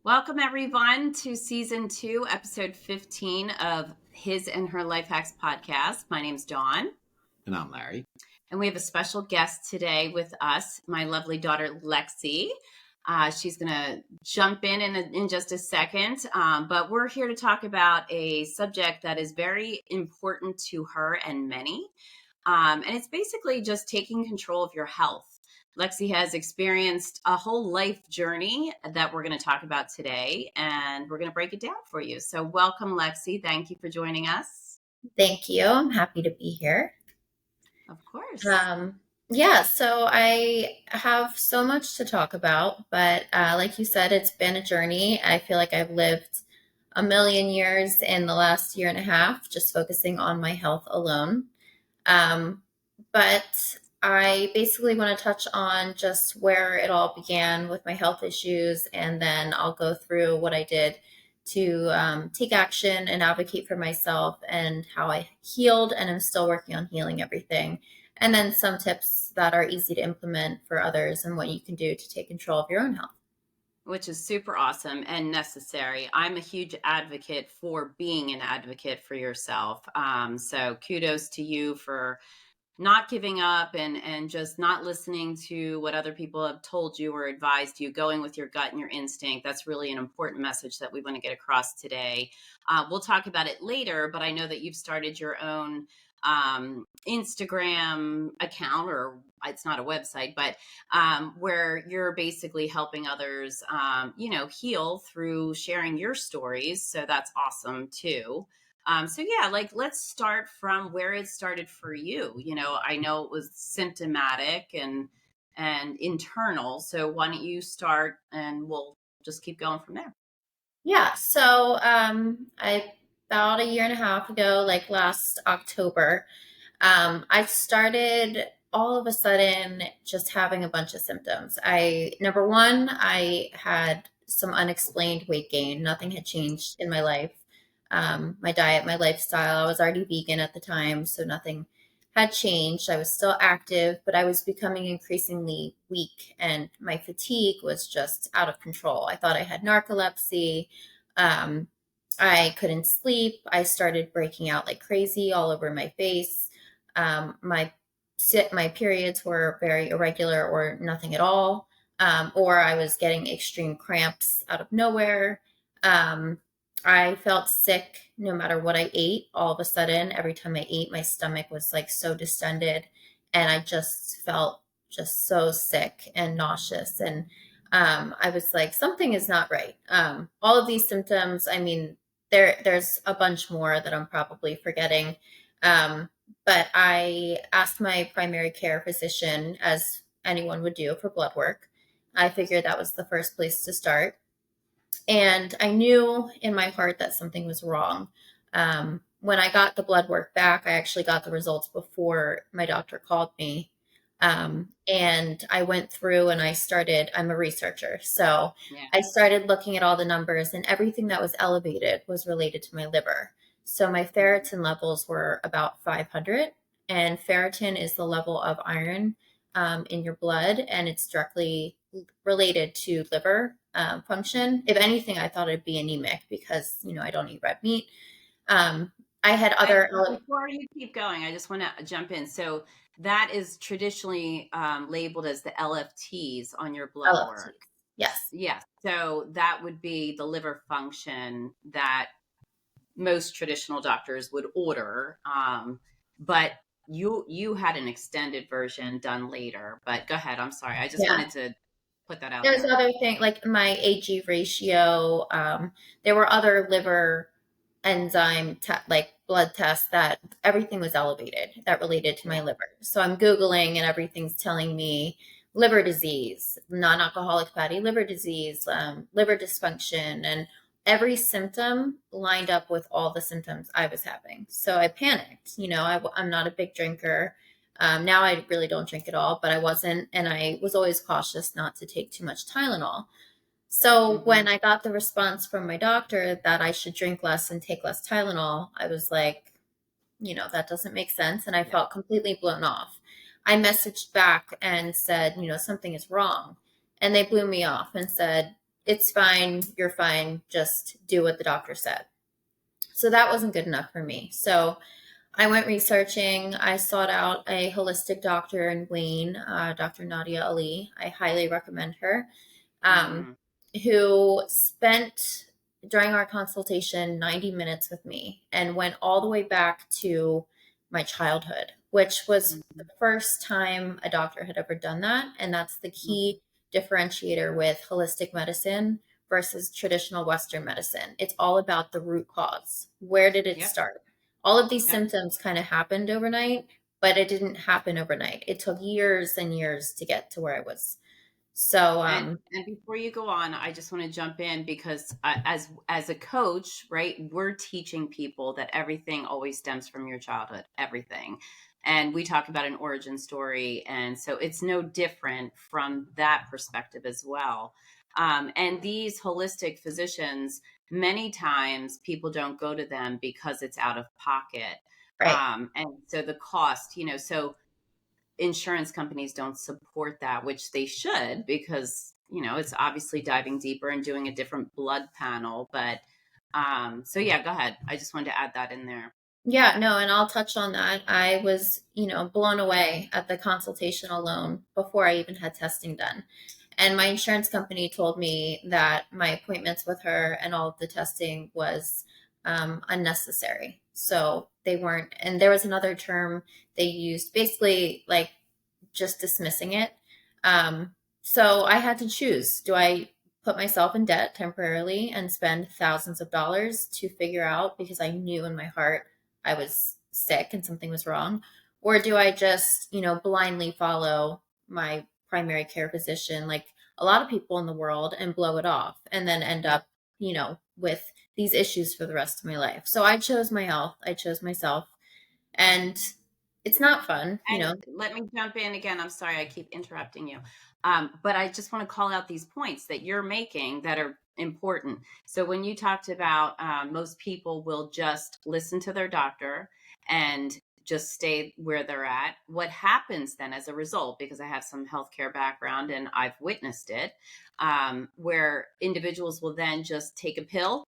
Welcome, everyone, to season 2, episode 15 of His and Her Life Hacks podcast. My name's Dawne. And I'm Larry. And we have a special guest today with us, my lovely daughter, Lexi. She's going to jump in just a second. But we're here to talk about a subject that is very important to her and many. And it's basically just taking control of your health. Lexi has experienced a whole life journey that we're going to talk about today, and we're going to break it down for you. So welcome, Lexi. Thank you for joining us. Thank you. I'm happy to be here. Of course. So I have so much to talk about, but like you said, it's been a journey. I feel like I've lived a million years in the last year and a half, just focusing on my health alone. But I basically want to touch on just where it all began with my health issues, and then I'll go through what I did to take action and advocate for myself and how I healed and am still working on healing everything. And then some tips that are easy to implement for others and what you can do to take control of your own health. Which is super awesome and necessary. I'm a huge advocate for being an advocate for yourself. So kudos to you for not giving up and just not listening to what other people have told you or advised you, going with your gut and your instinct. That's really an important message that we want to get across today. We'll talk about it later, but I know that you've started your own Instagram account, or it's not a website, but where you're basically helping others, heal through sharing your stories. So that's awesome too. Let's start from where it started for you. I know it was symptomatic and internal. So why don't you start and we'll just keep going from there. Yeah. So I about a year and a half ago, like last October, I started all of a sudden just having a bunch of symptoms. Number one, I had some unexplained weight gain. Nothing had changed in my life. My diet, my lifestyle. I was already vegan at the time, so nothing had changed. I was still active, but I was becoming increasingly weak, and my fatigue was just out of control. I thought I had narcolepsy. I couldn't sleep. I started breaking out like crazy all over my face. My periods were very irregular or nothing at all, or I was getting extreme cramps out of nowhere. I felt sick no matter what I ate. All of a sudden, every time I ate, my stomach was like so distended, and I just felt just so sick and nauseous. And I was like, something is not right. All of these symptoms, I mean, there's a bunch more that I'm probably forgetting. But I asked my primary care physician, as anyone would do, for blood work. I figured that was the first place to start. And I knew in my heart that something was wrong. When I got the blood work back, I actually got the results before my doctor called me. And I went through and I'm a researcher. So Yeah. I started looking at all the numbers, and everything that was elevated was related to my liver. So my ferritin levels were about 500, and ferritin is the level of iron in your blood, and it's directly related to liver function. If anything, I thought it'd be anemic because, I don't eat red meat. I had other... Before you keep going, I just want to jump in. So that is traditionally labeled as the LFTs on your blood work. Yes. Yeah. So that would be the liver function that most traditional doctors would order. But you had an extended version done later. But go ahead. I'm sorry. I just wanted to put that out There's there. other things like my AG ratio. There were other liver enzyme like blood tests that everything was elevated that related to my liver. So I'm Googling and everything's telling me liver disease, non-alcoholic fatty liver disease, liver dysfunction, and every symptom lined up with all the symptoms I was having. So I panicked. I'm not a big drinker. Now I really don't drink at all, but I wasn't, and I was always cautious not to take too much Tylenol. So when I got the response from my doctor that I should drink less and take less Tylenol, I was like, that doesn't make sense. And I felt completely blown off. I messaged back and said, something is wrong. And they blew me off and said, it's fine, you're fine, just do what the doctor said. So that wasn't good enough for me. So I went researching. I sought out a holistic doctor in Wayne, Dr. Nadia Ali. I highly recommend her. Um, Mm, who spent during our consultation 90 minutes with me and went all the way back to my childhood, which was the mm, first time a doctor had ever done that. And that's the mm. key differentiator with holistic medicine versus traditional Western medicine. It's all about the root cause. Where did it Yep. start? All of these Yep. symptoms kind of happened overnight, but it didn't happen overnight. It took years and years to get to where I was. So, And before you go on, I just want to jump in because as a coach, right, we're teaching people that everything always stems from your childhood, everything. And we talk about an origin story, and so it's no different from that perspective as well. And these holistic physicians, many times people don't go to them because it's out of pocket. right. And so the cost, so insurance companies don't support that, which they should, because it's obviously diving deeper and doing a different blood panel. But so yeah, go ahead. I just wanted to add that in there. Yeah, no, and I'll touch on that. I was, blown away at the consultation alone before I even had testing done. And my insurance company told me that my appointments with her and all of the testing was unnecessary. So they weren't, and there was another term they used, basically like just dismissing it. Um, so I had to choose. Do I put myself in debt temporarily and spend thousands of dollars to figure out because I knew in my heart I was sick and something was wrong? Or do I just, blindly follow my primary care physician like a lot of people in the world and blow it off and then end Yep. up, with these issues for the rest of my life? So I chose my health, I chose myself, and it's not fun, And let me jump in again. I'm sorry, I keep interrupting you. But I just want to call out these points that you're making that are important. So when you talked about most people will just listen to their doctor and just stay where they're at, what happens then as a result, because I have some healthcare background and I've witnessed it, where individuals will then just take a pill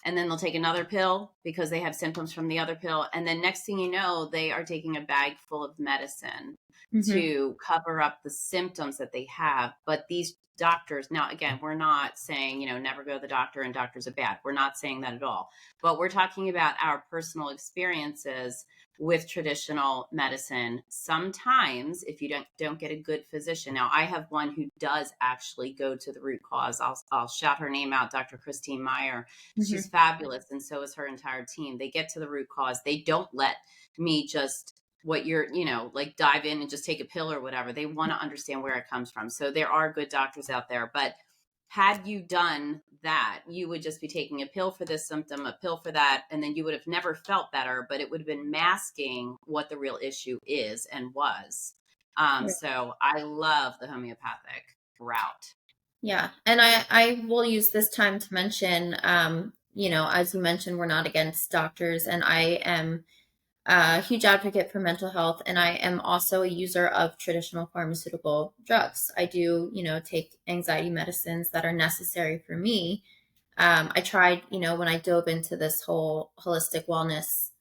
and then they'll take another pill because they have symptoms from the other pill, and then next thing you know they are taking a bag full of medicine Mhm. to cover up the symptoms that they have. But these doctors, now again, we're not saying never go to the doctor and doctors are bad, we're not saying that at all, but we're talking about our personal experiences with traditional medicine. Sometimes if you don't get a good physician, now I have one who does actually go to the root cause. I'll shout her name out, Dr. Christine Meyer. She's Mhm. fabulous, and so is her entire team. They get to the root cause. They don't let me just what you're, like dive in and just take a pill or whatever. They want to understand where it comes from. So there are good doctors out there, but had you done that, you would just be taking a pill for this symptom, a pill for that, and then you would have never felt better, but it would have been masking what the real issue is and was. Right. So I love the homeopathic route. Yeah. And I will use this time to mention, as you mentioned, we're not against doctors, and I am a huge advocate for mental health, and I am also a user of traditional pharmaceutical drugs. I do, take anxiety medicines that are necessary for me. I tried, when I dove into this whole holistic wellness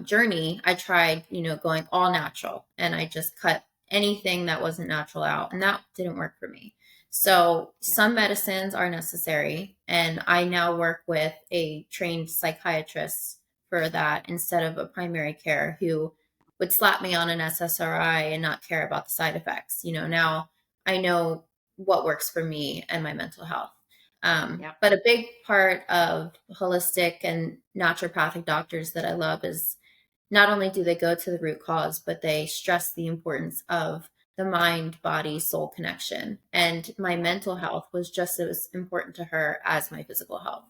journey, I tried, going all natural, and I just cut anything that wasn't natural out, and that didn't work for me. So Yeah. some medicines are necessary, and I now work with a trained psychiatrist for that instead of a primary care who would slap me on an SSRI and not care about the side effects. Now I know what works for me and my mental health. Yep. But a big part of holistic and naturopathic doctors that I love is not only do they go to the root cause, but they stress the importance of the mind, body, soul connection. And my Yep. mental health was just as important to her as my physical health.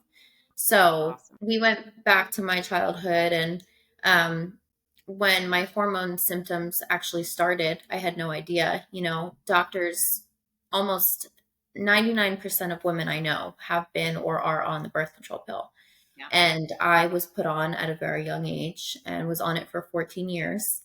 So Awesome. we went back to my childhood, and um, when my hormone symptoms actually started, I had no idea. Doctors, almost 99% of women I know have been or are on the birth control pill. Yeah. And I was put on at a very young age and was on it for 14 years.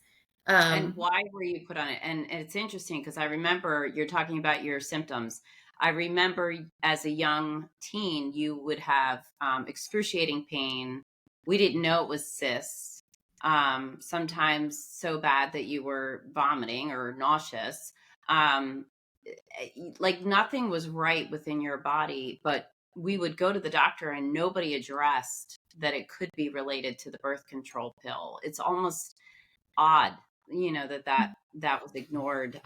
And Um, why were you put on it? And it's interesting because I remember you're talking about your symptoms. I remember as a young teen, you would have excruciating pain. We didn't know it was cysts. Sometimes so bad that you were vomiting or nauseous. Um, like nothing was right within your body, but we would go to the doctor and nobody addressed that it could be related to the birth control pill. It's almost odd, that was ignored.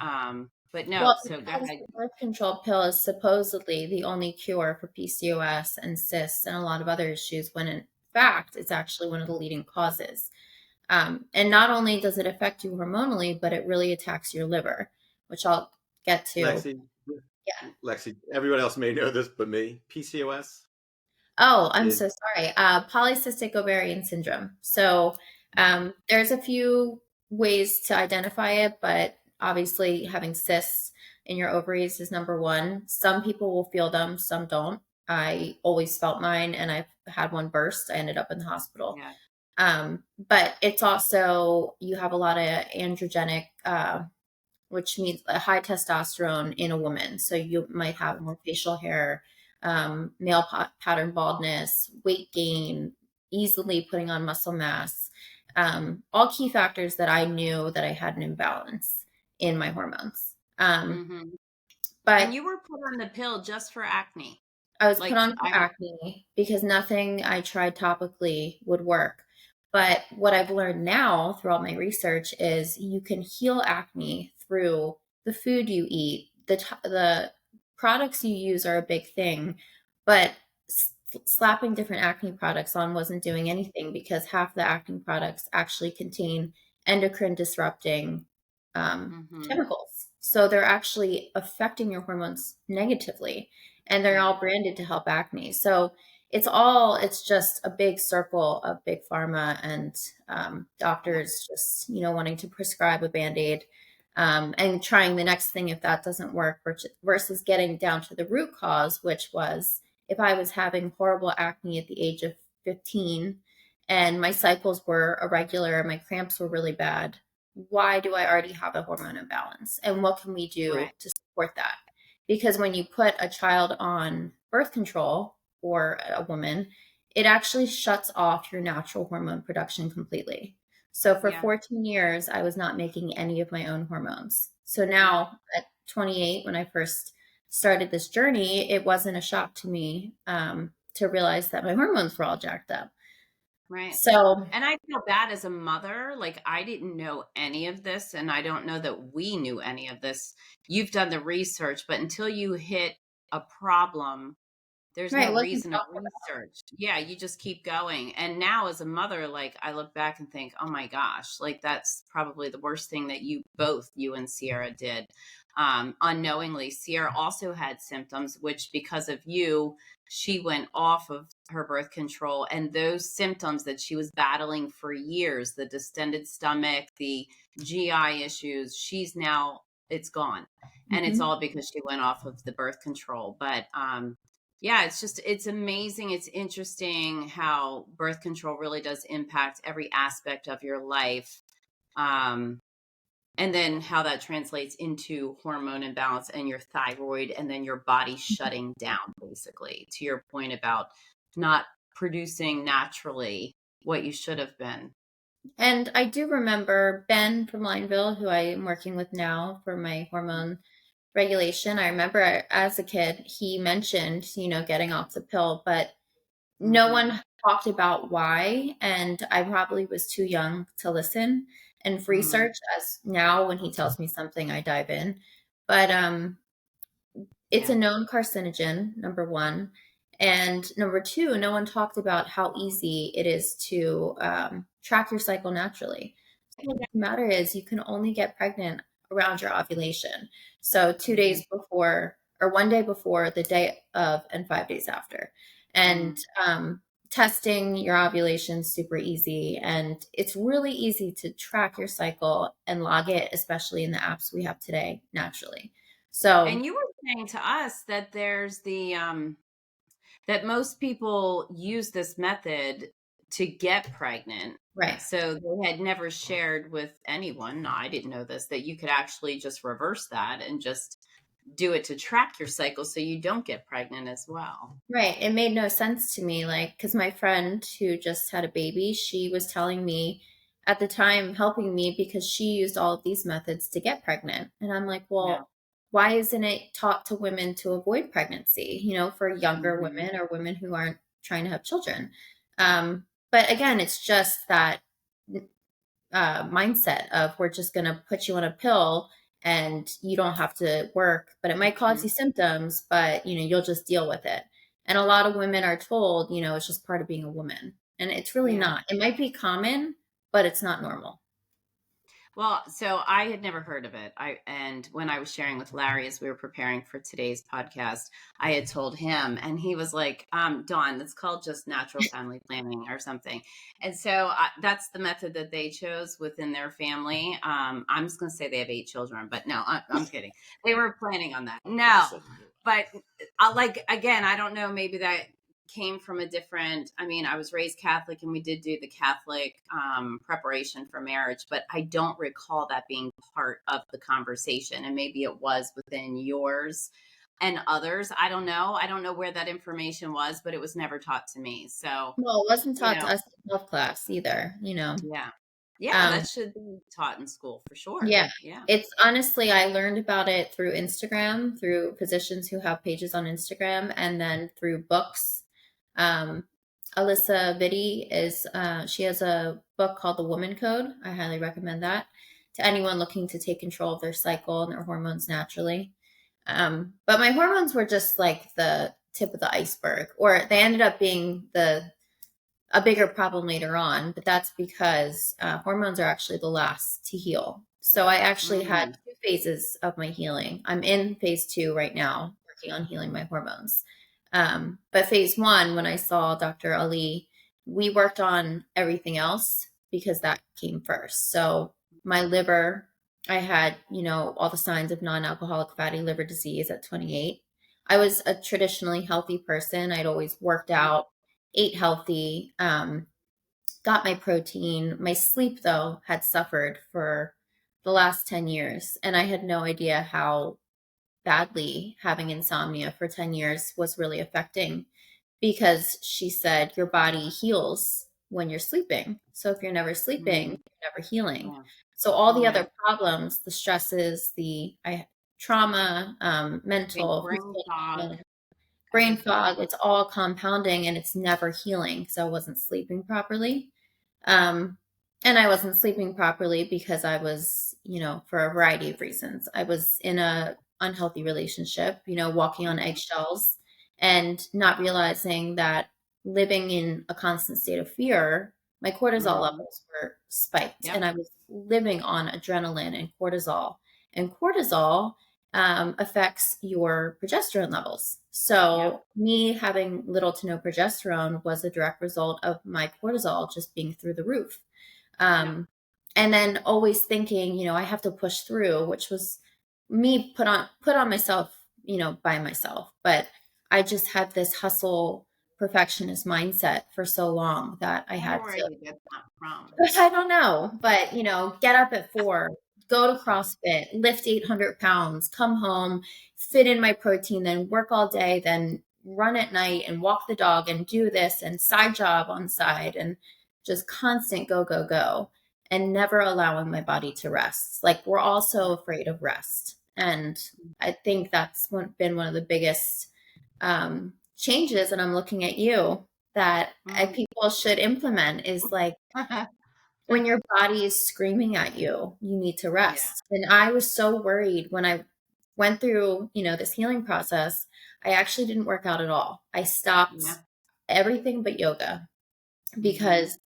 But no, Well, so go because ahead. the birth control pill is supposedly the only cure for PCOS and cysts and a lot of other issues, when in fact, it's actually one of the leading causes. And not only does it affect you hormonally, but it really attacks your liver, which I'll get to. Lexi, Yeah. Lexi, everyone else may know this but me. PCOS Oh, I'm is so sorry. Polycystic ovarian syndrome. So there's a few ways to identify it, but obviously having cysts in your ovaries is number one. Some people will feel them, some don't. I always felt mine, and I've had one burst. I ended up in the hospital. Yeah. But it's also, you have a lot of androgenic, which means a high testosterone in a woman. So you might have more facial hair, male pattern baldness, weight gain, easily putting on muscle mass, all key factors that I knew that I had an imbalance in my hormones. Hmm. But And you were put on the pill just for acne. I was put Like on for acne because nothing I tried topically would work. But what I've learned now through all my research is you can heal acne through the food you eat. The products you use are a big thing, but slapping different acne products on wasn't doing anything, because half the acne products actually contain endocrine disrupting hmm chemicals. So they're actually affecting your hormones negatively, and they're yeah, all branded to help acne. So it's just a big circle of big pharma and yeah, doctors just, wanting to prescribe a bandaid, and trying the next thing if that doesn't work, versus getting down to the root cause, which was, if I was having horrible acne at the age of 15 and my cycles were irregular and my cramps were really bad, why do I already have a hormone imbalance? And what can we do right. to support that? Because when you put a child on birth control, or a woman, it actually shuts off your natural hormone production completely. So for Yeah. 14 years, I was not making any of my own hormones. So Yeah. now at 28, when I first started this journey, it wasn't a shock to me, to realize that my hormones were all jacked up. Right. So, And I feel bad as a mother. Like, I didn't know any of this, and I don't know that we knew any of this. You've done the research, but until you hit a problem, there's right, no it wasn't reason to talked about. research. Yeah, you just keep going. And now as a mother, like I look back and think, oh my gosh, like that's probably the worst thing that you and Sierra did. Unknowingly, Sierra also had symptoms, which because of you, she went off of her birth control. And those symptoms that she was battling for years, the distended stomach, the GI issues, it's gone. And it's Mhm. all because she went off of the birth control. But yeah, it's amazing. It's interesting how birth control really does impact every aspect of your life. Um, and then how that translates into hormone imbalance and your thyroid, and then your body shutting down, basically, to your point about not producing naturally what you should have been. And I do remember Ben from Lineville, who I am working with now for my hormone regulation. I remember as a kid, he mentioned, getting off the pill, but no Hmm. one talked about why. And I probably was too young to listen and Hmm. research, as now when he tells me something, I dive in. But it's a Yeah. known carcinogen, number one. And number two, no one talked about how easy it is to track your cycle naturally. The matter is, you can only get pregnant around your ovulation. So 2 days Hmm. before, or one day before, the day of, and 5 days after. And Hmm. testing your ovulation is super easy. And it's really easy to track your cycle and log it, especially in the apps we have today, naturally. So, And you were saying to us that there's that most people use this method to get pregnant. right. So they had never shared with anyone. No, I didn't know this, that you could actually just reverse that and just do it to track your cycle so you don't get pregnant as well. Right. It made no sense to me. Like, because my friend who just had a baby, she was telling me at the time, helping me because she used all of these methods to get pregnant. And I'm like, Yeah. well, why isn't it taught to women to avoid pregnancy, for younger Mm-hmm. women or women who aren't trying to have children? But again, it's just that mindset of we're just going to put you on a pill and you don't have to work, but it might cause Mm-hmm. you symptoms, but you'll just deal with it. And a lot of women are told, it's just part of being a woman. And it's really Yeah. not. It might be common, but it's not normal. Well, so I had never heard of it. And when I was sharing with Larry as we were preparing for today's podcast, I had told him, and he was like, Dawn, it's called just natural family planning or something. And so that's the method that they chose within their family. I'm just going to say they have 8 children, but no, I'm kidding. They were planning on that. No, but again, I don't know, maybe that came from a different, I was raised Catholic and we did do the Catholic preparation for marriage, but I don't recall that being part of the conversation. And maybe it was within yours and others. I don't know. I don't know where that information was, but it was never taught to me. So, Well, it wasn't you taught know, to us in health class either. yeah. Yeah, Um, that should be taught in school for sure. yeah. Yeah. It's honestly, I learned about it through Instagram, through physicians who have pages on Instagram, and then through books. Um, Alyssa Vitti she has a book called The Woman Code. I highly recommend that to anyone looking to take control of their cycle and their hormones naturally. But my hormones were just like the tip of the iceberg, or they ended up being a bigger problem later on. But that's because hormones are actually the last to heal. So I actually had Mm, 2 phases of my healing. I'm in phase 2 right now, working on healing my hormones. But phase 1, when I saw Dr. Ali, we worked on everything else because that came first. So my liver, I had, all the signs of non-alcoholic fatty liver disease at 28. I was a traditionally healthy person. I'd always worked out, ate healthy, got my protein. My sleep, though, had suffered for the last 10 years. And I had no idea how badly having insomnia for 10 years was really affecting, because she said your body heals when you're sleeping. So if you're never sleeping, mm, you're never healing. yeah. So all the Yeah. other problems, the stresses, trauma, mental, Brain physical fog, trauma, brain everything. fog, it's all compounding and it's never healing because I wasn't sleeping properly. Um, and I wasn't sleeping properly because I was, for a variety of reasons. I was in a unhealthy relationship, walking on Mhm. eggshells and not realizing that living in a constant state of fear, my cortisol Mhm. levels were spiked Yep. and I was living on adrenaline and cortisol. And cortisol affects your progesterone levels. Yep. So, me having little to no progesterone was a direct result of my cortisol just being through the roof. Yep. Um, and then always thinking, I have to push through, which was me put on myself, by myself. But I just had this hustle perfectionist mindset for so long that I I wonder had where to. you get that from. I don't know, but get up at 4, go to CrossFit, lift 800 pounds, come home, fit in my protein, then work all day, then run at night and walk the dog and do this and side job on side and just constant go, go, go, and never allowing my body to rest. Like, we're all so afraid of rest. And I think that's been one of the biggest changes. And I'm looking at you that Mm. people should implement is like, when your body is screaming at you, you need to Yeah. rest. And I was so worried when I went through, this healing process. I actually didn't work out at all. I stopped Yeah. everything but yoga Mhm. because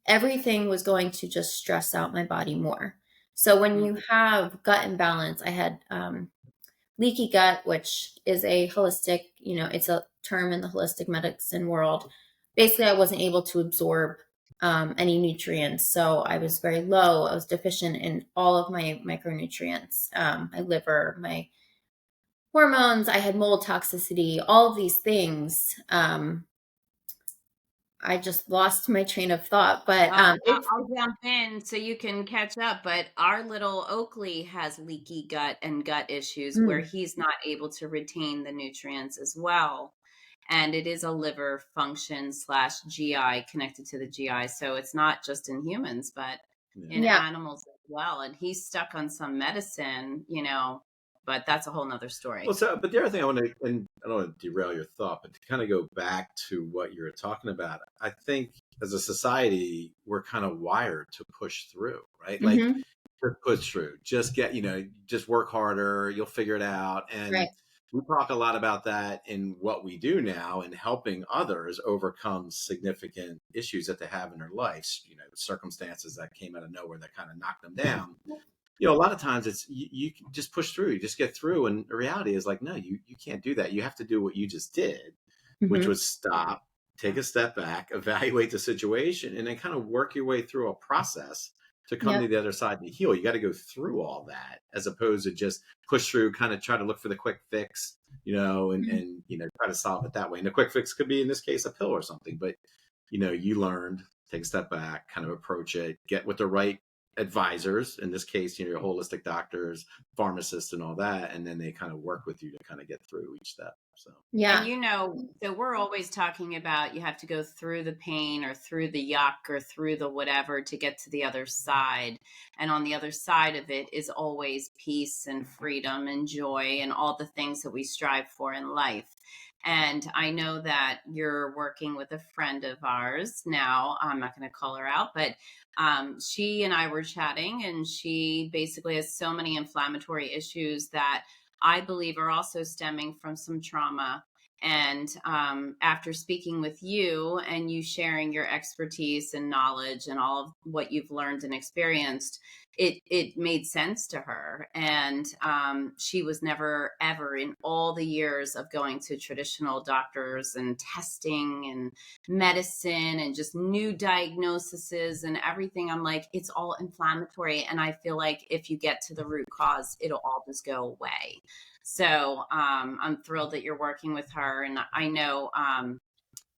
everything was going to just stress out my body more. So when Mm. you have gut imbalance, I had leaky gut, which is a holistic, it's a term in the holistic medicine world. Basically, I wasn't able to absorb any nutrients. So I was very low. I was deficient in all of my micronutrients, my liver, my hormones. I had mold toxicity, all of these things. I just lost my train of thought, but it's I'll jump in so you can catch up. But our little Oakley has leaky gut and gut issues where mm, he's not able to retain the nutrients as well. And it is a liver function slash GI connected to the GI. So it's not just in humans, but in yeah. animals as well. And he's stuck on some medicine, but that's a whole nother story. Well, so, but the other thing I want to, and I don't want to derail your thought, but to kind of go back to what you were talking about, I think as a society, we're kind of wired to push through, right? Like, Hmm. just push through, just get, just work harder, you'll figure it out. And Right. we talk a lot about that in what we do now and helping others overcome significant issues that they have in their lives, circumstances that came out of nowhere that kind of knocked them down. A lot of times it's you can just push through, you just get through. And the reality is like, no, you can't do that. You have to do what you just did, which Hmm. was stop, take a step back, evaluate the situation, and then kind of work your way through a process to come to Yep. the other side to heal. You got to go through all that as opposed to just push through, kind of try to look for the quick fix, and try to solve it that way. And the quick fix could be, in this case, a pill or something. But you learned, take a step back, kind of approach it, get with the right advisors, in this case, your holistic doctors, pharmacists, and all that, and then they kind of work with you to kind of get through each step. So And Yeah. so we're always talking about you have to go through the pain or through the yuck or through the whatever to get to the other side. And on the other side of it is always peace and freedom and joy and all the things that we strive for in life. And I know that you're working with a friend of ours now. I'm not going to call her out, but she and I were chatting, and she basically has so many inflammatory issues that I believe are also stemming from some trauma. And after speaking with you and you sharing your expertise and knowledge and all of what you've learned and experienced, it made sense to her. And she was never, ever in all the years of going to traditional doctors and testing and medicine and just new diagnoses and everything. I'm like, it's all inflammatory. And I feel like if you get to the root cause, it'll all just go away. So I'm thrilled that you're working with her. And I know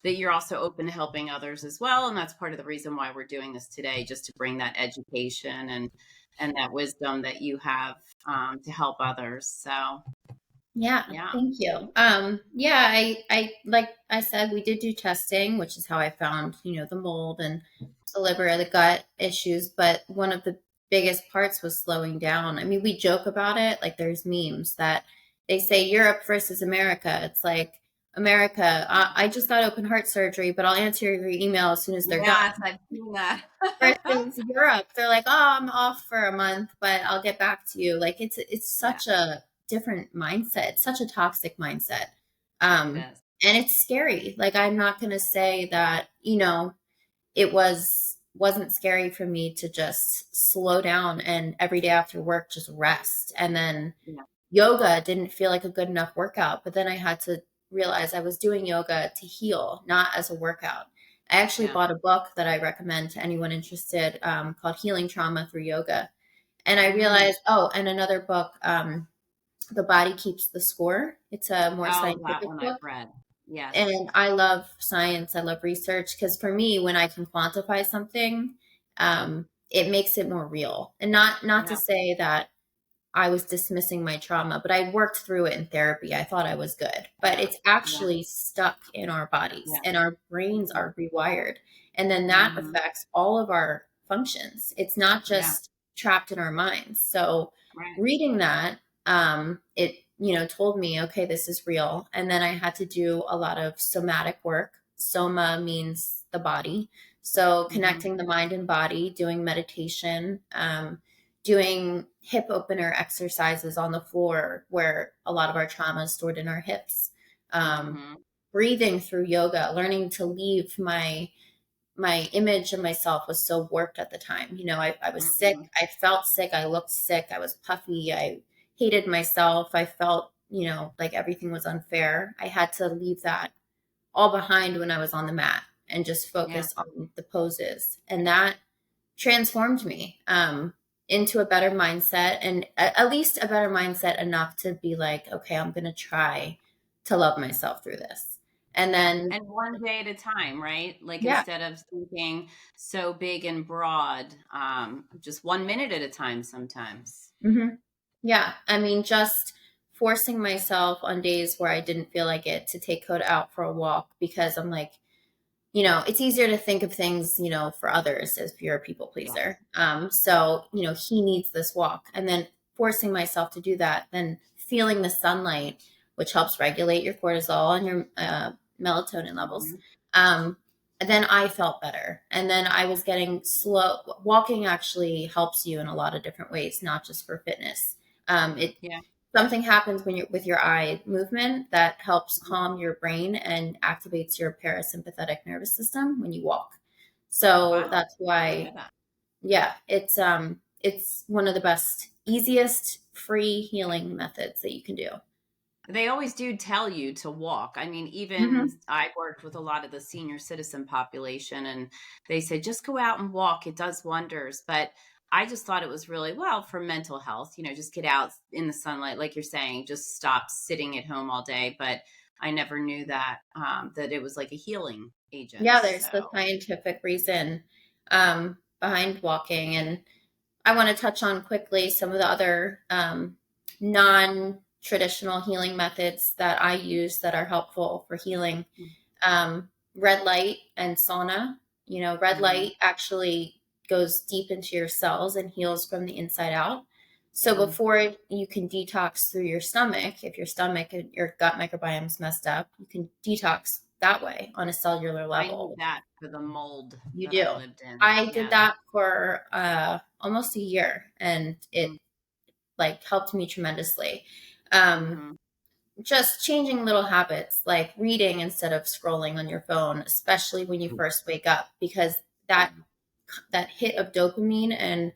that you're also open to helping others as well. And that's part of the reason why we're doing this today, just to bring that education and that wisdom that you have to help others. So, Yeah, yeah. thank you. Yeah, I like I said, we did do testing, which is how I found, the mold and the liver, the gut issues. But one of the biggest parts was slowing down. I mean, we joke about it. Like there's memes that they say Europe versus America. It's like America, I just got open heart surgery, but I'll answer your email as soon as they're done. Yes, I've seen that. Versus Europe, they're like, "Oh, I'm off for a month, but I'll get back to you." Like it's Yeah, such a different mindset. It's such a toxic mindset. it is. And it's scary. Like I'm not going to say that, it wasn't scary for me to just slow down and every day after work just rest. And then Yeah. yoga didn't feel like a good enough workout, but then I had to realize I was doing yoga to heal, not as a workout. I actually Yeah. bought a book that I recommend to anyone interested, called Healing Trauma Through Yoga. And I Mm. realized, oh, and another book, The Body Keeps the Score. It's a more Oh, that scientific one I've book. read. Yes. And I love science. I love research because for me, when I can quantify something, it makes it more real. And not to Yeah. say that I was dismissing my trauma, but I worked through it in therapy. I thought I was good, but Yeah. it's Yeah. actually stuck in our bodies Yeah. and our brains Yeah. are rewired. And then that Hmm. affects all of our functions. It's not Yeah. just trapped in our minds. So Right. reading that, it, told me, okay, this is real. And then I had to do a lot of somatic work. Soma means the body. So Hmm. connecting the mind and body, doing meditation, doing hip opener exercises on the floor where a lot of our trauma is stored in our hips, um, Hmm. breathing through yoga, learning to leave my image of myself was so warped at the time. I was sick, Hmm. I felt sick, I looked sick, I was puffy, I hated myself, I felt like everything was unfair. I had to leave that all behind when I was on the mat and just Yeah. focus on the poses, and that transformed me into a better mindset, and at least a better mindset enough to be like, okay, I'm going to try to love myself through this. And Yeah. then, And one day at a time, right? Like yeah. instead of thinking so big and broad, just 1 minute at a time sometimes. Yeah. I mean, just forcing myself on days where I didn't feel like it to take Coda out for a walk, because I'm like, it's easier to think of things, for others if you're a people Yeah. pleaser. So, he needs this walk. And then forcing myself to do that, then feeling the sunlight, which helps regulate your cortisol and your melatonin levels. Mhm. And then I felt better. And then I was getting slow. Walking actually helps you in a lot of different ways, not just for fitness. It Yeah. Something happens when you're with your eye movement that helps calm your brain and activates your parasympathetic nervous system when you walk. So Wow. that's I didn't know why, that. yeah, it's one of the best, easiest free healing methods that you can do. They always do tell you to walk. I mean, even Hmm. I worked with a lot of the senior citizen population, and they said, just go out and walk. It does wonders. But I just thought it was really well for mental health, just get out in the sunlight, like you're saying, just stop sitting at home all day. But I never knew that it was like a healing agent. Yeah, there's the So, scientific reason behind walking. And I want to touch on quickly some of the other non-traditional healing methods that I use that are helpful for healing. Red light and sauna. Red mm-hmm, light actually goes deep into your cells and heals from the inside out. So mm, before you can detox through your stomach, if your stomach and your gut microbiome is messed up, you can detox that way on a cellular I need level. that for the mold You that do. I lived in. I did Yes. that for almost a year, and Mm, it like helped me tremendously. Um, mm-hmm, just changing little habits like reading instead of scrolling on your phone, especially when you first wake up, because that yeah. that hit of dopamine, and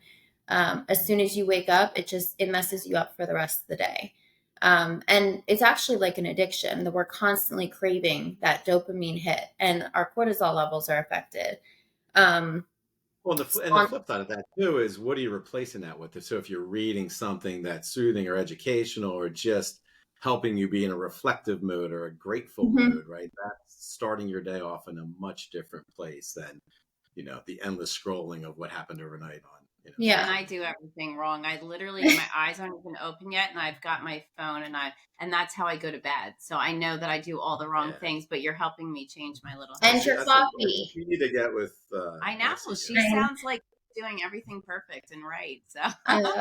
as soon as you wake up, it messes you up for the rest of the day. And it's actually like an addiction that we're constantly craving that dopamine hit, and our cortisol levels are affected. Um, Well, so and the flip side of that too is, what are you replacing that with? So if you're reading something that's soothing or educational or just helping you be in a reflective mood or a grateful Mhm. mood, right? That's starting your day off in a much different place than, the endless scrolling of what happened overnight on, Yeah. and social I do media. everything wrong. I literally, my eyes aren't even open yet, and I've got my phone, and that's how I go to bed. So I know that I do all the wrong Yeah. things, but you're helping me change my little And your That's what habits. coffee. you need to get with I know Lexi she Jacoby. And, sounds like doing everything perfect and right. So uh,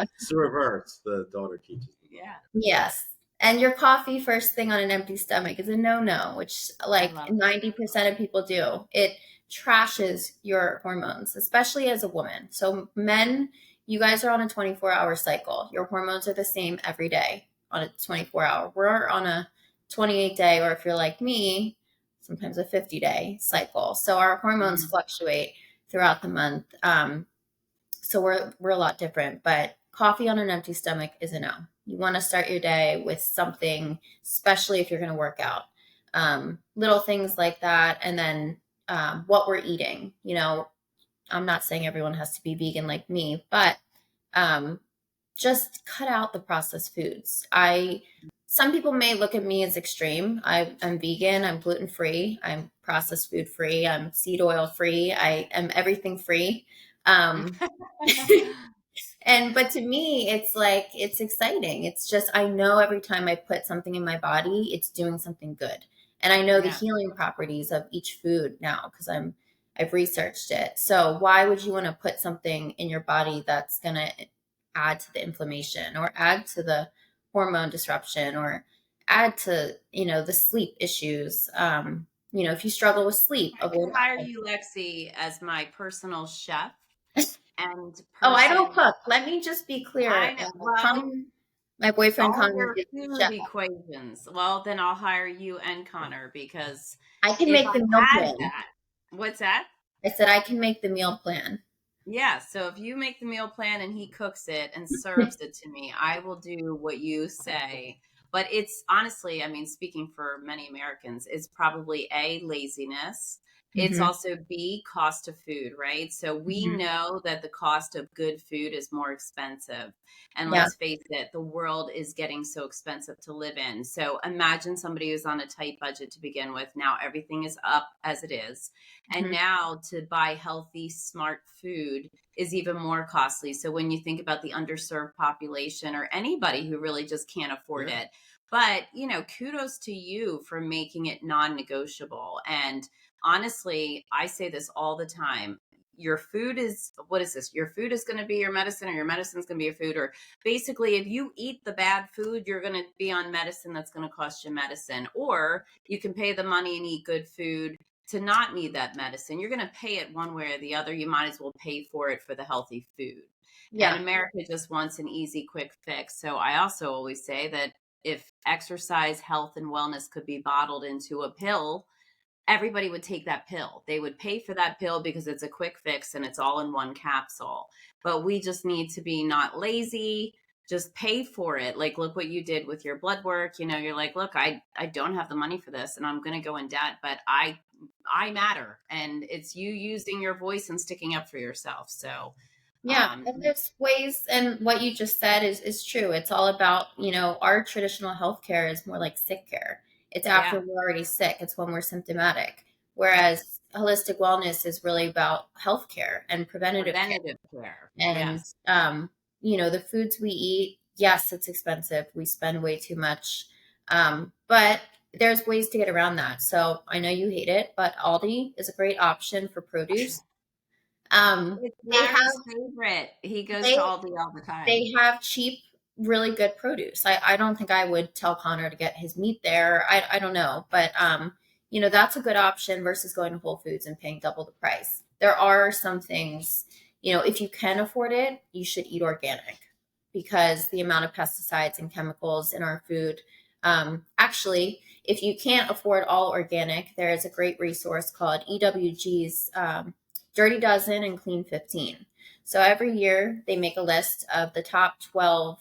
It's the reverse. The daughter teaches the mother. yeah, yes. And your coffee first thing on an empty stomach is a no-no, which I like love it. 90% of people do. It trashes your hormones, especially as a woman. So men, you guys are on a 24-hour cycle. Your hormones are the same every day on a 24-hour. We're on a 28-day, or if you're like me, sometimes a 50-day cycle. So our hormones Mhm. fluctuate throughout the month. So we're a lot different, but coffee on an empty stomach is a no. You want to start your day with something, especially if you're going to work out. Little things like that, and then what we're eating. I'm not saying everyone has to be vegan like me, but um, just cut out the processed foods. Some people may look at me as extreme. I'm vegan. I'm gluten free. I'm processed food free. I'm seed oil free. I am everything free. Um, but to me, it's like, it's exciting. It's just, I know every time I put something in my body, it's doing something good. And I know the Yeah. healing properties of each food now because I've researched it. So why would you want to put something in your body that's going to add to the inflammation or add to the hormone disruption or add to, the sleep issues? If you struggle with sleep, I avoid. could hire you, Lexi, as my personal chef and Oh, I don't person. cook. Let me just be I clear. know. Well, Come, my boyfriend all Connor your is the food chef. equations. Well, then I'll hire you and Connor because I can if make I the meal had plan. that, what's that? I said I can make the meal plan. Yeah, so if you make the meal plan and he cooks it and serves it to me, I will do what you say. But it's honestly, I mean, speaking for many Americans, it's probably A, laziness, It's Mhm. also B, cost of food, right? So we Mhm. know that the cost of good food is more expensive. And Yeah. let's face it, the world is getting so expensive to live in. So imagine somebody who's on a tight budget to begin with. Now everything is up as it is. And Mhm. now to buy healthy, smart food is even more costly. So when you think about the underserved population or anybody who really just can't afford Yeah. it, but kudos to you for making it non-negotiable. And honestly, I say this all the time. Your food is, what is this? Your food is going to be your medicine, or your medicine is going to be your food. Or basically, if you eat the bad food, you're going to be on medicine that's going to cost you medicine. Or you can pay the money and eat good food to not need that medicine. You're going to pay it one way or the other. You might as well pay for it for the healthy food. And Yeah. America just wants an easy, quick fix. So I also always say that if exercise, health, and wellness could be bottled into a pill, everybody would take that pill. They would pay for that pill because it's a quick fix and it's all in one capsule. But we just need to be not lazy, just pay for it. Like, look what you did with your blood work. You're like, look, I don't have the money for this and I'm going to go in debt, but I matter. And it's you using your voice and sticking up for yourself. So, Yeah, um, and there's ways, and what you just said is true. It's all about, our traditional healthcare is more like sick care. It's after yeah, we're already sick, it's when we're symptomatic. Whereas holistic wellness is really about healthcare and preventative care. preventative care. And, Yes. the foods we eat, yes, it's expensive. We spend way too much. But there's ways to get around that. So I know you hate it, but Aldi is a great option for produce. It's They have Larry's favorite. He goes to they Aldi all the time. they have cheap, really good produce. I don't think I would tell Connor to get his meat there. I don't know, but that's a good option versus going to Whole Foods and paying double the price. There are some things, if you can afford it, you should eat organic because the amount of pesticides and chemicals in our food. Actually, if you can't afford all organic, there is a great resource called EWG's Dirty Dozen and Clean 15. So every year they make a list of the top 12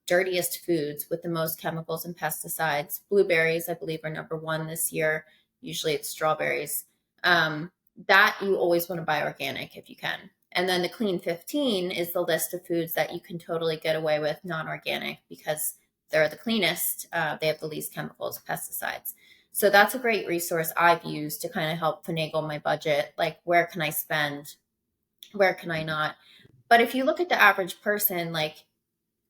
dirtiest foods with the most chemicals and pesticides. Blueberries, I believe, are number one this year. Usually it's strawberries. That you always want to buy organic if you can. And then the Clean 15 is the list of foods that you can totally get away with non-organic because they're the cleanest. They have the least chemicals, pesticides. So that's a great resource I've used to kind of help finagle my budget. Like, where can I spend? Where can I not? But if you look at the average person, like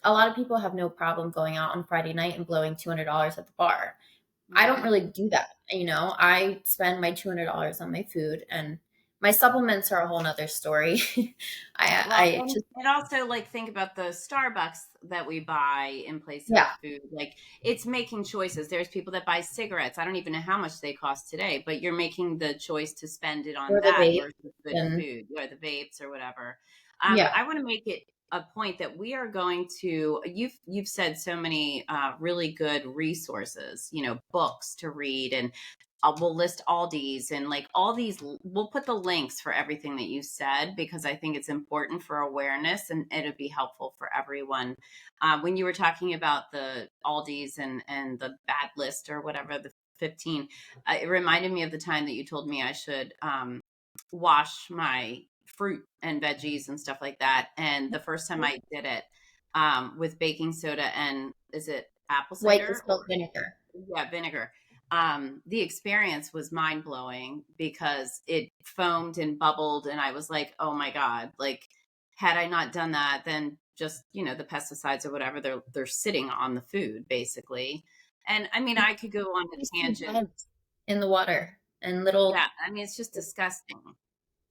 a lot of people have no problem going out on Friday night and blowing $200 at the bar. I don't Mhm. really do that. I spend my $200 on my food, and my supplements are a whole nother story. Well, I and just, and also like think about the Starbucks that we buy in place of yeah, food. Like it's making choices. There's people that buy cigarettes. I don't even know how much they cost today, but you're making the choice to spend it on or the that vape, versus good and food or the vapes or whatever. yeah, I want to make it a point that we are going to. You've said so many really good resources. Books to read and we'll list Aldi's and like all these. We'll put the links for everything that you said because I think it's important for awareness and it'd be helpful for everyone. When you were talking about the Aldi's and the bad list or whatever, the 15, it reminded me of the time that you told me I should wash my fruit and veggies and stuff like that. And the first time I did it with baking soda and is it apple white cider or distilled vinegar. yeah, vinegar. The experience was mind blowing because it foamed and bubbled, and I was like, "Oh my god!" Like, had I not done that, then just the pesticides or whatever they're sitting on the food basically. And I mean, I could go on You a see tangent. bugs in the water and little. Yeah, I mean, it's just disgusting.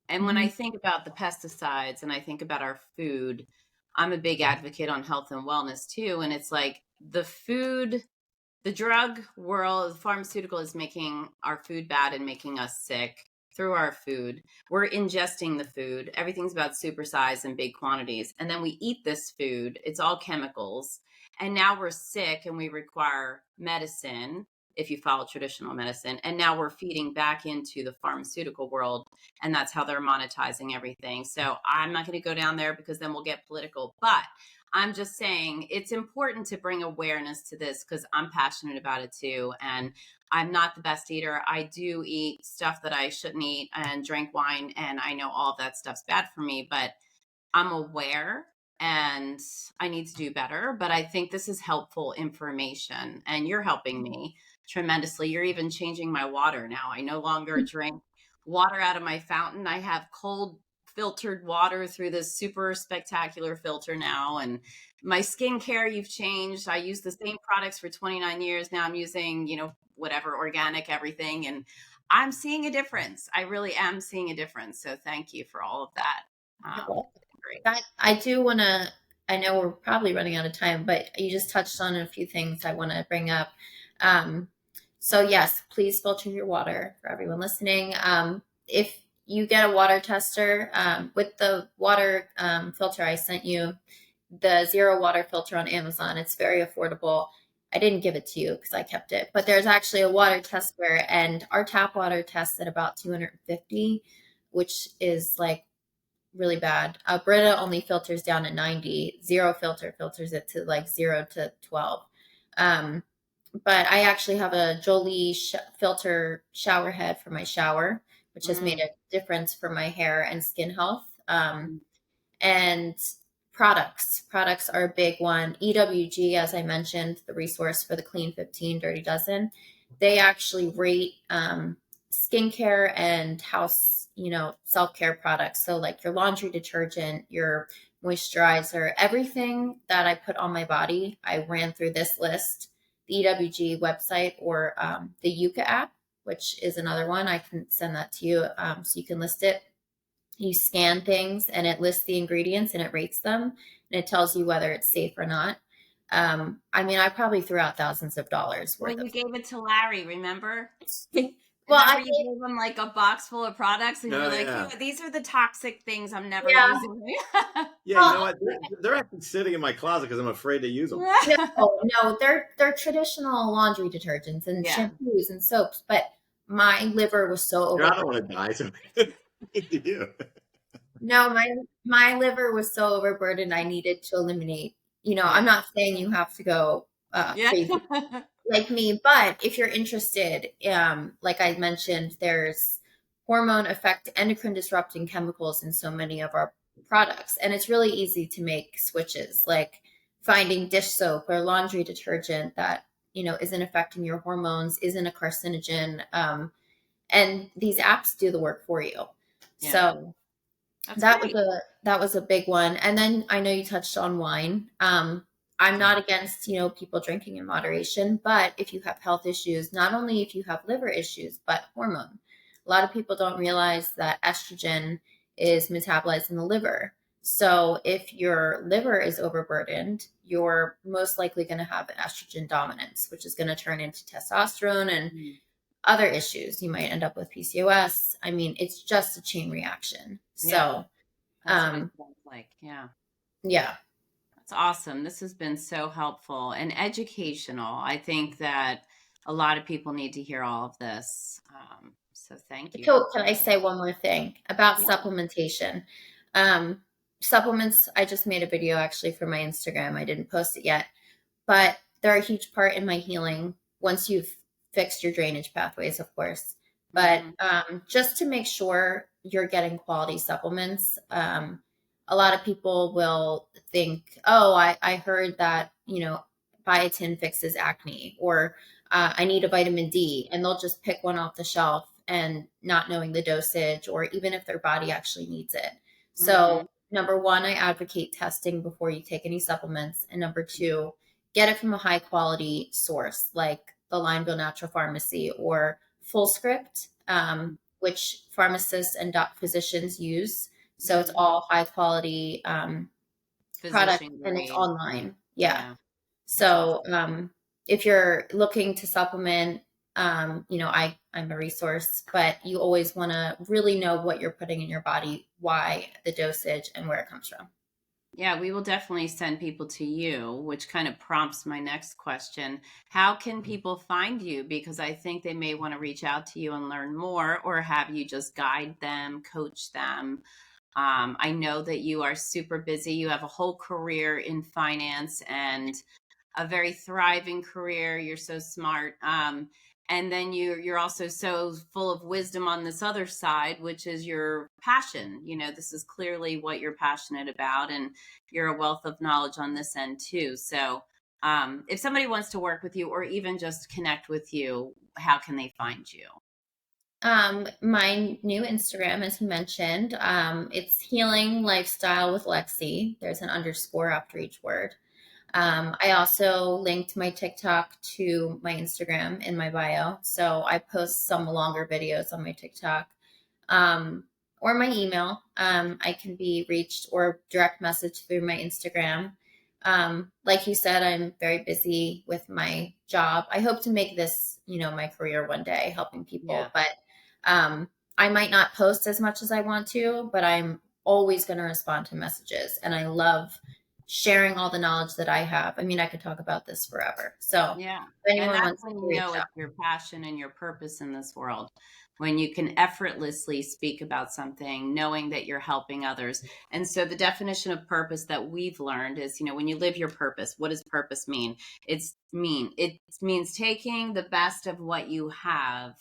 And when I Mhm. think about the pesticides and I think about our food, I'm a big advocate on health and wellness too. And it's like the drug world, the pharmaceutical is making our food bad and making us sick through our food. We're ingesting the food. Everything's about supersize and big quantities. And then we eat this food. It's all chemicals. And now we're sick and we require medicine if you follow traditional medicine. And now we're feeding back into the pharmaceutical world. And that's how they're monetizing everything. So I'm not going to go down there because then we'll get political. But I'm just saying it's important to bring awareness to this because I'm passionate about it too. And I'm not the best eater. I do eat stuff that I shouldn't eat and drink wine. And I know all of that stuff's bad for me, but I'm aware and I need to do better. But I think this is helpful information and you're helping me tremendously. You're even changing my water now. I no longer drink water out of my fountain. I have cold filtered water through this super spectacular filter now. And my skincare, you've changed. I use the same products for 29 years. Now I'm using, whatever, organic, everything. And I'm seeing a difference. I really am seeing a difference. So thank you for all of that. Great. That I do want to, I know we're probably running out of time, but you just touched on a few things I want to bring up. So yes, please filter your water for everyone listening. If you get a water tester, with the water filter I sent you, the zero water filter on Amazon, it's very affordable. I didn't give it to you because I kept it, but there's actually a water tester, and our tap water tests at about 250, which is like really bad. Brita only filters down to 90. Zero filters it to like 0 to 12. But I actually have a Jolie filter shower head for my shower, which has made a difference for my hair and skin health. And products are a big one. EWG, as I mentioned, the resource for the Clean 15 Dirty Dozen, they actually rate skincare and house, self-care products. So like your laundry detergent, your moisturizer, everything that I put on my body, I ran through this list, the EWG website, or the Yuka app, which is another one. I can send that to you so you can list it. You scan things and it lists the ingredients and it rates them and it tells you whether it's safe or not. I probably threw out thousands of dollars worth. Well, you gave it to Larry, remember? Well, remember you gave him like a box full of products and you're like, yeah. These are the toxic things I'm never Yeah. using. Yeah, you know what? They're actually sitting in my closet because I'm afraid to use them. No, they're traditional laundry detergents and shampoos and soaps, but my liver was so overburdened. I don't want to die, so you. No, my liver was so overburdened. I needed to eliminate. I'm not saying you have to go crazy like me, but if you're interested, like I mentioned, there's hormone effect, endocrine disrupting chemicals in so many of our products, and it's really easy to make switches, like finding dish soap or laundry detergent that isn't affecting your hormones, isn't a carcinogen, and these apps do the work for you. So that was a big one. And then I know you touched on wine. I'm not against, people drinking in moderation, but if you have health issues, not only if you have liver issues, but hormone. A lot of people don't realize that estrogen is metabolized in the liver. So if your liver is overburdened, you're most likely going to have estrogen dominance, which is going to turn into testosterone and other issues. You might end up with PCOS. It's just a chain reaction. So, that's what it sounds like. Yeah. That's awesome. This has been so helpful and educational. I think that a lot of people need to hear all of this. So thank you. So can I say one more thing about supplementation? Supplements, I just made a video actually for my Instagram. I didn't post it yet, but they're a huge part in my healing once you've fixed your drainage pathways, of course. But just to make sure you're getting quality supplements, a lot of people will think, I heard that, biotin fixes acne, or I need a vitamin D, and they'll just pick one off the shelf and not knowing the dosage, or even if their body actually needs it. So number one, I advocate testing before you take any supplements. And number two, get it from a high quality source like the Lineville Natural Pharmacy or Full Script, which pharmacists and physicians use. So it's all high quality product and it's online. Yeah. So if you're looking to supplement, I'm a resource, but you always want to really know what you're putting in your body, why, the dosage, and where it comes from. Yeah, we will definitely send people to you, which kind of prompts my next question. How can people find you? Because I think they may want to reach out to you and learn more, or have you just guide them, coach them. I know that you are super busy. You have a whole career in finance and a very thriving career. You're so smart. And then you're also so full of wisdom on this other side, which is your passion. This is clearly what you're passionate about, and you're a wealth of knowledge on this end too. So if somebody wants to work with you or even just connect with you, how can they find you? My new Instagram, as you mentioned, it's Healing Lifestyle with Lexi. There's an underscore after each word. I also linked my TikTok to my Instagram in my bio. So I post some longer videos on my TikTok, or my email. I can be reached or direct message through my Instagram. Like you said, I'm very busy with my job. I hope to make this, my career one day, helping people, Yeah. but I might not post as much as I want to, but I'm always going to respond to messages. And I love sharing all the knowledge that I have. I mean, I could talk about this forever. So Yeah. if anyone And that's wants when to you reach know it's out. your passion and your purpose in this world. When you can effortlessly speak about something, knowing that you're helping others. And so the definition of purpose that we've learned is, when you live your purpose, what does purpose mean? It means taking the best of what you have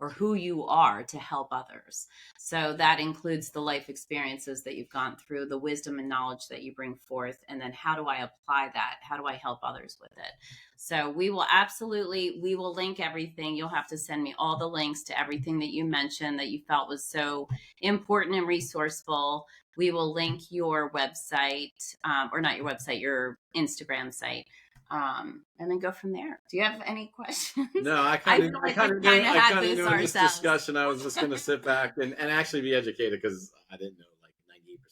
or who you are to help others. So that includes the life experiences that you've gone through, the wisdom and knowledge that you bring forth, and then how do I apply that? How do I help others with it? So we will link everything. You'll have to send me all the links to everything that you mentioned that you felt was so important and resourceful. We will link your website, or not your website, your Instagram site. And then go from there. Do you have any questions? No, I feel like we had this knew in this ourselves. discussion I was just going to sit back and actually be educated, because I didn't know like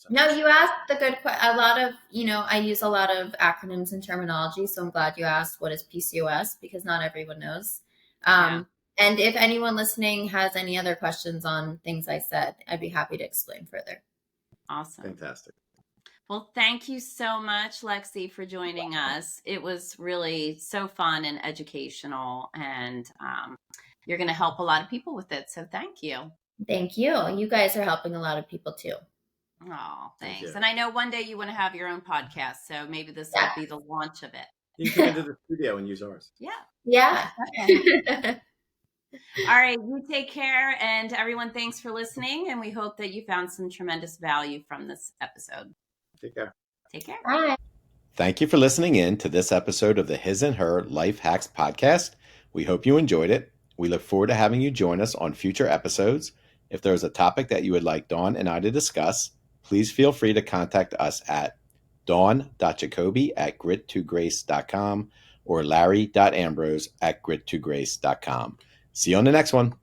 98%. No, you asked the good question. A lot of, I use a lot of acronyms and terminology. So I'm glad you asked what is PCOS, because not everyone knows. Yeah. And if anyone listening has any other questions on things I said, I'd be happy to explain further. Awesome. Fantastic. Well, thank you so much, Lexi, for joining us. It was really so fun and educational, and you're going to help a lot of people with it. So thank you. Thank you. You guys are helping a lot of people too. Oh, thanks. And I know one day you want to have your own podcast, so maybe this will be the launch of it. You can come into the studio and use ours. Yeah. Yeah. All right. You take care. And everyone, thanks for listening. And we hope that you found some tremendous value from this episode. Take care. Take care. Bye. Thank you for listening in to this episode of the His and Her Life Hacks podcast. We hope you enjoyed it. We look forward to having you join us on future episodes. If there's a topic that you would like Dawne and I to discuss, please feel free to contact us at Dawne.Jacoby@grit2grace.com or Larry.Ambrose@grit2grace.com. See you on the next one.